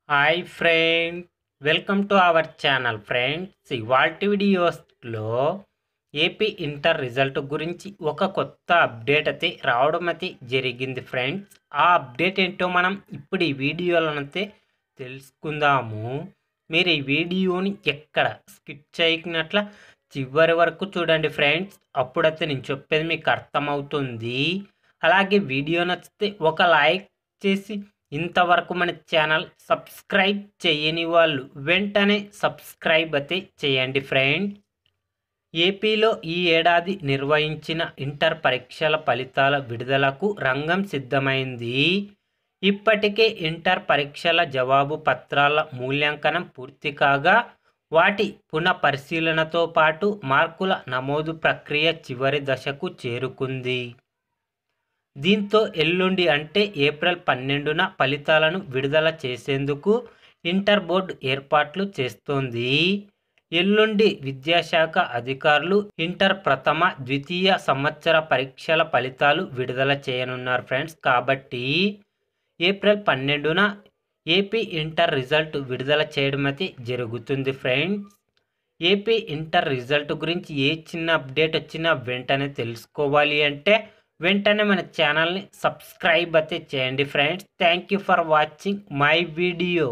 Hi friend, welcome to our channel friends. ఇవాల్టి వీడియోస్లో AP inter result గురించి ఒక కొత్త అప్డేట్ అయితే రావడం అయితే జరిగింది ఫ్రెండ్స్. ఆ అప్డేట్ ఏంటో మనం ఇప్పుడు ఈ వీడియోలోనైతే తెలుసుకుందాము. మీరు ఈ వీడియోని ఎక్కడ స్కిప్ చేయకున్నట్ల చివరి వరకు చూడండి ఫ్రెండ్స్. అప్పుడైతే నేను చెప్పేది మీకు అర్థమవుతుంది. అలాగే వీడియో నచ్చితే ఒక లైక్ చేసి ఇంతవరకు మన ఛానల్ సబ్స్క్రైబ్ చేయని వాళ్ళు వెంటనే సబ్స్క్రైబ్ అయితే చేయండి ఫ్రెండ్. ఏపీలో ఈ ఏడాది నిర్వహించిన ఇంటర్ పరీక్షల ఫలితాల విడుదలకు రంగం సిద్ధమైంది. ఇప్పటికే ఇంటర్ పరీక్షల జవాబు పత్రాల మూల్యాంకనం పూర్తి కాగా వాటి పునఃపరిశీలనతో పాటు మార్కుల నమోదు ప్రక్రియ చివరి దశకు చేరుకుంది. దీంతో ఎల్లుండి అంటే ఏప్రిల్ 12న ఫలితాలను విడుదల చేసేందుకు ఇంటర్ బోర్డు ఏర్పాట్లు చేస్తోంది. ఎల్లుండి విద్యాశాఖ అధికారులు ఇంటర్ ప్రథమ ద్వితీయ సంవత్సర పరీక్షల ఫలితాలు విడుదల చేయనున్నారు ఫ్రెండ్స్. కాబట్టి ఏప్రిల్ 12న ఏపీ ఇంటర్ రిజల్ట్ విడుదల చేయడం అయితే జరుగుతుంది ఫ్రెండ్స్. ఏపీ ఇంటర్ రిజల్ట్ గురించి ఏ చిన్న అప్డేట్ వచ్చినా వెంటనే తెలుసుకోవాలి అంటే వెంటనే మన ఛానల్ని సబ్స్క్రైబ్ అయితే చేయండి friends. Thank you for watching my video.